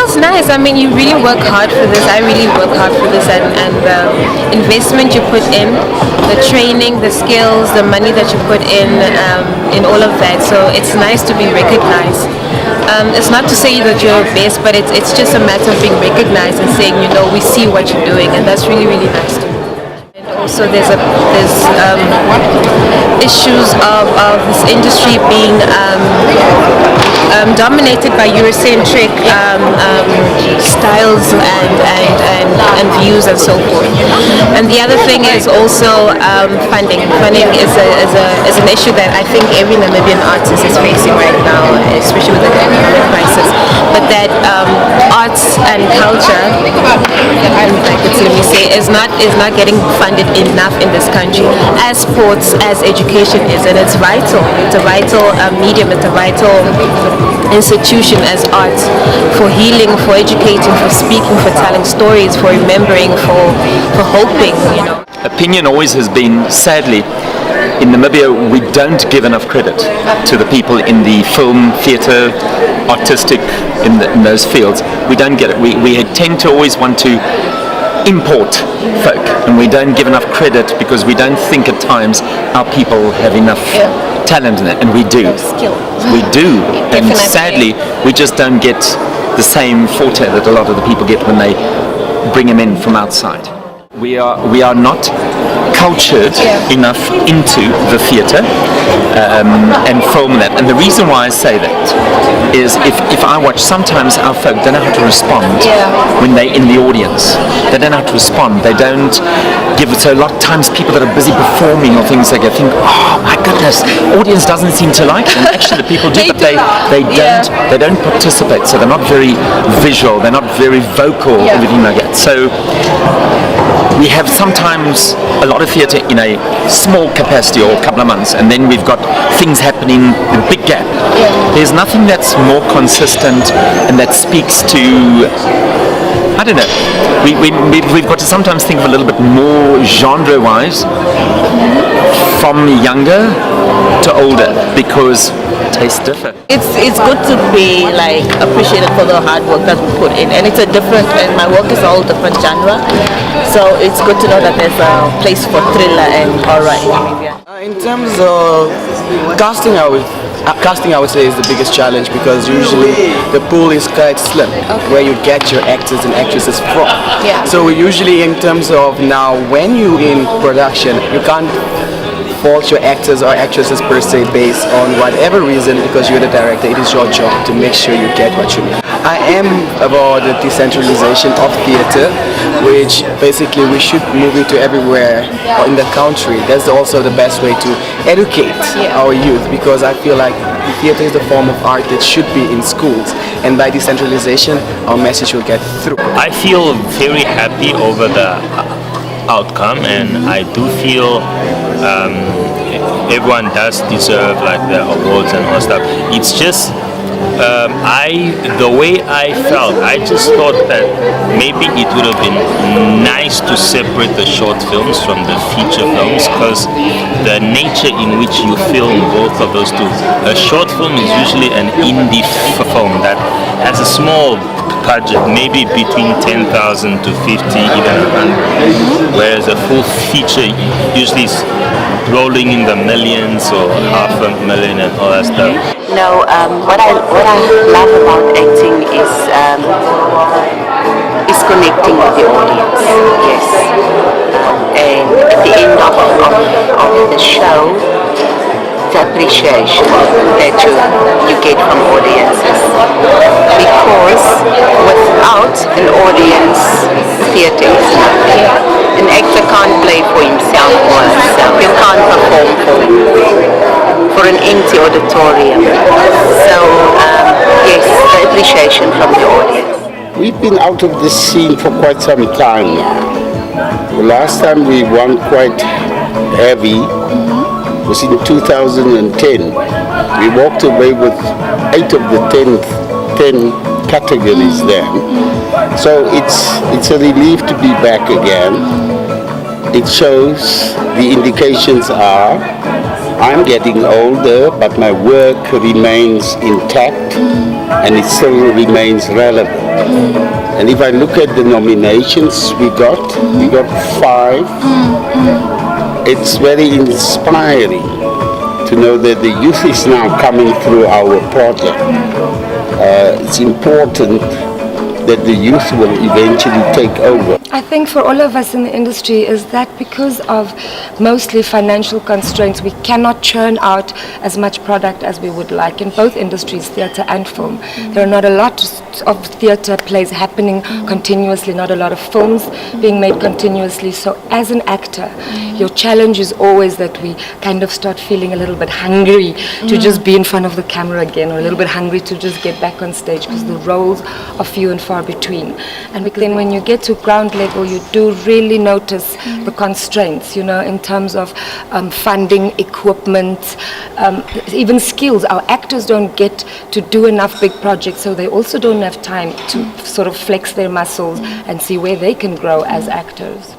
It's nice. I mean, you really work hard for this. I really work hard for this, and the investment you put in, the training, the skills, the money that you put in all of that. So it's nice to be recognized. It's not to say that you're best, but it's just a matter of being recognized and saying, we see what you're doing, and that's really, really nice to do. Also, there's issues of this industry being dominated by Eurocentric styles and views and so forth. And the other thing is also funding. Funding is an issue that I think every Namibian artist is facing right now, especially with the economic crisis. But that arts and culture, is not getting funded enough in this country, as sports, as education is, and it's vital. It's a vital medium. It's a vital institution as art, for healing, for educating, for speaking, for telling stories, for remembering, for hoping. Opinion always has been, sadly, in Namibia, we don't give enough credit to the people in the film, theatre, artistic, in those fields. We don't get it. We tend to always want to import folk, and we don't give enough credit because we don't think at times our people have enough talent in it, and we do. We do, and sadly, we just don't get the same forte that a lot of the people get when they bring them in from outside. We are not cultured enough into the theatre and film that. And the reason why I say that is if I watch, sometimes our folk don't know how to respond when they're in the audience. They don't know how to respond. They don't give it. So a lot of times people that are busy performing or things, they think, oh my goodness, audience doesn't seem to like it. And actually the people do, but they don't participate. So they're not very visual. They're not very vocal, everything like that. So we have sometimes a lot of theatre in a small capacity or a couple of months, and then we've got things happening, a big gap. There's nothing that's more consistent and that speaks to, I don't know, we've got to sometimes think of a little bit more genre-wise from younger to older, because tastes differ. It's good to be appreciated for the hard work that we put in, and it's a different, and my work is all different genre, so it's good to know that there's a place for thriller and horror in Namibia. In terms of casting, I would say is the biggest challenge, because usually the pool is quite slim, where you get your actors and actresses from. So usually in terms of now, when you're in production, you can't fault your actors or actresses per se based on whatever reason, because you're the director. It is your job to make sure you get what you need. I am about the decentralization of theatre, which basically we should move into everywhere in the country. That's also the best way to educate our youth, because I feel like theatre is the form of art that should be in schools, and by decentralization our message will get through. I feel very happy over the outcome, and I do feel everyone does deserve the awards and all that stuff. It's just the way I felt, I just thought that maybe it would have been nice to separate the short films from the feature films, because the nature in which you film both of those two, a short film is usually an indie film that has a small budget, maybe between 10,000 to 50, even 100, whereas a full feature usually is rolling in the millions or $500,000 and all that stuff. No, what I love about acting is connecting with the audience. Yes, and at the end of the show, the appreciation that you get from audiences, because without an audience, theatre is nothing. An actor can't play for himself or herself. You can't perform for an empty auditorium. So yes, the appreciation from the audience. We've been out of this scene for quite some time now. The last time we won quite heavy was in 2010. We walked away with 8 of the 10 categories then. So it's a relief to be back again. It shows, the indications are I'm getting older, but my work remains intact and it still remains relevant. And if I look at the nominations we got 5. It's very inspiring to know that the youth is now coming through our project. It's important that the youth will eventually take over. I think for all of us in the industry is that because of mostly financial constraints, we cannot churn out as much product as we would like in both industries, theatre and film. There are not a lot of theatre plays happening continuously, not a lot of films being made continuously. So as an actor, your challenge is always that we kind of start feeling a little bit hungry to just be in front of the camera again, or a little bit hungry to just get back on stage, because the roles are few and far between. And then when you get to ground level, you do really notice the constraints, you know, in terms of funding, equipment, even skills. Our actors don't get to do enough big projects, so they also don't have time to sort of flex their muscles and see where they can grow as actors.